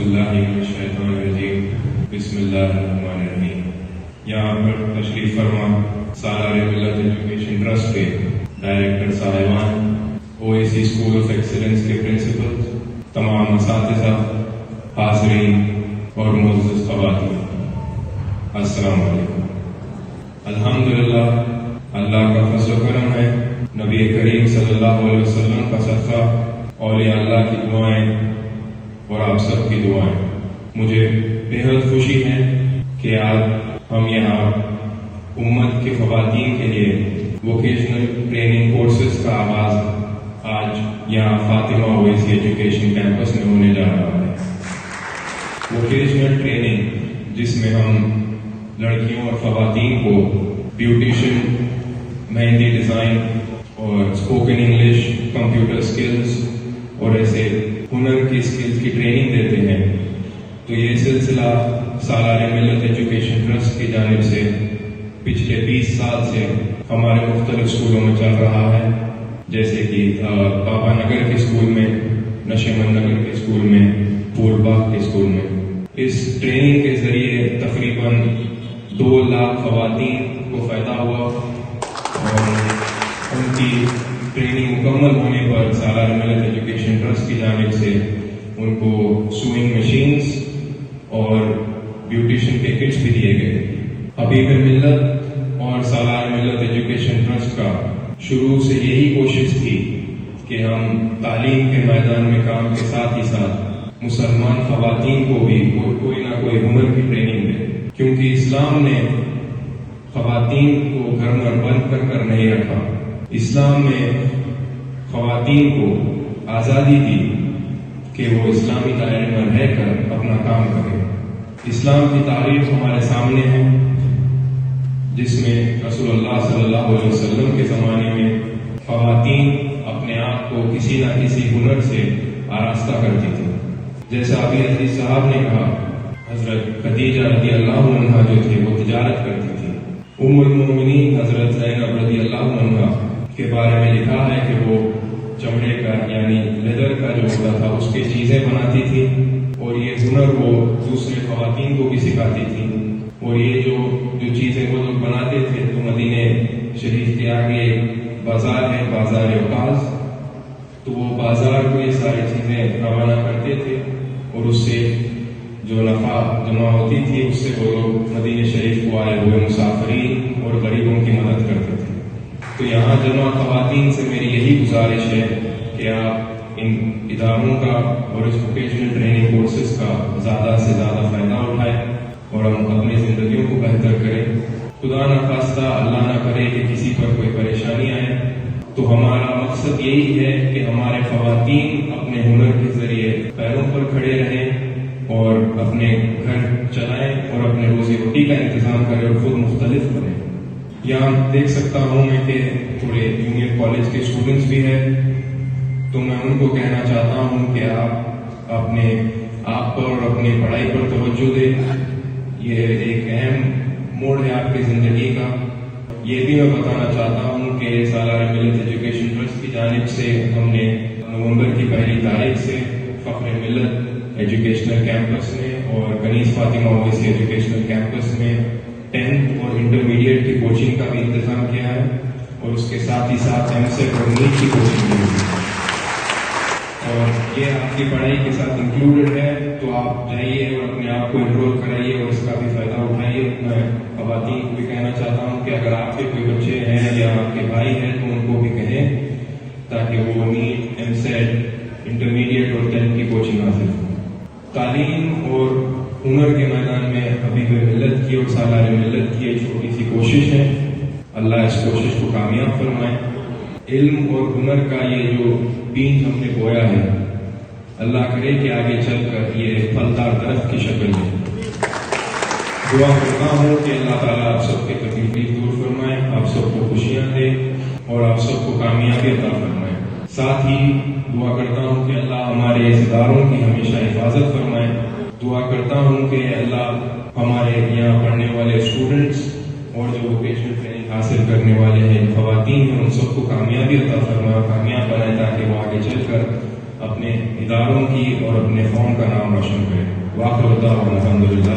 باللہ من الشیطان الرجیم بسم اللہ الرحمن الرحیم۔ یہاں پر تشریف فرما سالار ملت ایجوکیشن ٹرسٹ کے ڈائریکٹر صاحبان، OAC اسکول آف ایکسیلنس کے پرنسپل، تمام اساتذہ، حاضرین اور معزز خواتین، السلام علیکم۔ الحمدللہ اللہ کا فضل و کرم ہے، نبی کریم صلی اللہ علیہ وسلم کا صدقہ، اولیاء اللہ کی دعائیں اور آپ سب کی دعائیں، مجھے بہت خوشی ہے کہ آج ہم یہاں امت کے خواتین کے لیے ووکیشنل ٹریننگ کورسز کا آغاز آج یہاں فاطمہ OAC ایجوکیشن کیمپس میں ہونے جا رہا ہے۔ ووکیشنل ٹریننگ جس میں ہم لڑکیوں اور خواتین کو بیوٹیشین، مہندی ڈیزائن اور اسپوکن انگلش، کمپیوٹر سکلز اور ایسے ہنر کی سکلز کی ٹریننگ دیتے ہیں۔ تو یہ سلسلہ سالار ملت ایجوکیشن ٹرسٹ کی جانب سے پچھلے 20 سال سے ہمارے مختلف اسکولوں میں چل رہا ہے، جیسے کہ پاپا نگر کے اسکول میں، نشیمن نگر کے اسکول میں، پھول باغ کے اسکول میں۔ اس ٹریننگ کے ذریعے تقریباً 2 لاکھ خواتین کو فائدہ ہوا اور ان کی ٹریننگ مکمل ہونے پر سالار ملت ایجوکیشن ٹرسٹ کی جانب سے ان کو سوئنگ مشینز اور بیوٹیشین کے کٹس بھی دیے گئے۔ حبیب ملت اور سالار ملت ایجوکیشن ٹرسٹ کا شروع سے یہی کوشش تھی کہ ہم تعلیم کے میدان میں کام کے ساتھ ہی ساتھ مسلمان خواتین کو بھی کوئی نہ کوئی ہنر کی ٹریننگ دے، کیونکہ اسلام نے خواتین کو گھر میں بند کر نہیں رکھا۔ اسلام میں خواتین کو آزادی دی کہ وہ اسلامی دائرے میں رہ کر اپنا کام کرے۔ اسلام کی تعریف ہمارے سامنے ہے، جس میں رسول اللہ صلی اللہ علیہ وسلم کے زمانے میں خواتین اپنے آپ کو کسی نہ کسی ہنر سے آراستہ کرتی تھی۔ جیسا ابھی عزیز صاحب نے کہا، حضرت خدیجہ رضی اللہ عنہا جو تھے وہ تجارت کرتی تھی۔ ام المؤمنین حضرت زینب رضی اللہ عنہا کے بارے میں لکھا ہے کہ وہ چمڑے کا یعنی لیدر کا جو ہوتا تھا اس کی چیزیں بناتی تھی، اور یہ ہنر وہ دوسرے خواتین کو بھی سکھاتی تھی۔ اور یہ جو چیزیں وہ لوگ بناتے تھے، تو مدینے شریف کے آگے بازار ہے، بازار اوقاز، تو وہ بازار کو یہ ساری چیزیں روانہ کرتے تھے، اور اس سے جو نفع جمع ہوتی تھی اس سے وہ لوگ مدینہ شریف کو آئے ہوئے مسافرین اور غریبوں کی مدد کرتے تھے۔ تو یہاں جمع خواتین سے میری یہی گزارش ہے کہ آپ ان اداروں کا اور اس ووکیشنل ٹریننگ کورسز کا زیادہ سے زیادہ فائدہ اٹھائیں اور ہم اپنی زندگیوں کو بہتر کریں۔ خدا نہ خواستہ اللہ نہ کرے کہ کسی پر کوئی پریشانی آئے، تو ہمارا مقصد یہی ہے کہ ہمارے خواتین اپنے ہنر کے ذریعے پیروں پر کھڑے رہیں اور اپنے گھر چلائیں اور اپنے روزی روٹی کا انتظام کریں اور خود مختلف بنیں۔ یہاں دیکھ سکتا ہوں میں کہ تھوڑے جونیئر کالج کے اسٹوڈنٹس بھی ہیں، تو میں ان کو کہنا چاہتا ہوں کہ آپ اپنے آپ پر اور اپنی پڑھائی پر توجہ دیں۔ یہ ایک اہم موڑ ہے آپ کی زندگی کا۔ یہ بھی میں بتانا چاہتا ہوں کہ سالار ملت ایجوکیشن ٹرسٹ کی جانب سے ہم نے نومبر کی 1 تاریخ سے فخر ملت ایجوکیشنل کیمپس میں اور کنیز فاطمہ OAC ایجوکیشنل کیمپس میں 10th اور انٹرمیڈیٹ کی کوچنگ کا بھی انتظام کیا ہے، اور اس کے ساتھ ہی ساتھ MSET اور نیٹ کی کوچنگ بھی ہوئی ہے، اور یہ آپ کی پڑھائی کے ساتھ انکلوڈڈ ہے۔ تو آپ جائیے اور اپنے آپ کو انرول کرائیے اور اس کا بھی فائدہ اٹھائیے۔ میں خواتین کو بھی کہنا چاہتا ہوں کہ اگر آپ کے کوئی بچے ہیں یا آپ کے بھائی ہیں تو ان کو بھی کہیں تاکہ وہ نیٹ، MSET، انٹرمیڈیٹ اور 10th کی کوچنگ حاصل کریں۔ تعلیم اور ہنر کے میدان میں حبیب ملت کی اور سالار ملت کی ایک چھوٹی سی کوشش ہے، اللہ اس کوشش کو کامیاب فرمائے۔ علم اور ہنر کا یہ جو بیج ہم نے بویا ہے، اللہ کرے کہ آگے چل کر یہ پھلدار درخت کی شکل لے۔ دعا کرتا ہوں کہ اللہ تعالیٰ آپ سب کے تکلیف دور فرمائے، آپ سب کو خوشیاں دے اور آپ سب کو کامیابی عطا فرمائے۔ ساتھ ہی دعا کرتا ہوں کہ اللہ ہمارے اس اداروں کی ہمیشہ حفاظت فرمائے۔ دعا کرتا ہوں کہ اللہ ہمارے یہاں پڑھنے والے اسٹوڈنٹس اور جو ووکیشنل ٹریننگ حاصل کرنے والے ہیں خواتین ہیں، ان سب کو کامیابی عطا فرمائے اور کامیاب بنائے، تاکہ وہ آگے چل کر اپنے اداروں کی اور اپنے قوم کا نام روشن کریں۔ واخر دعوانا الحمدللہ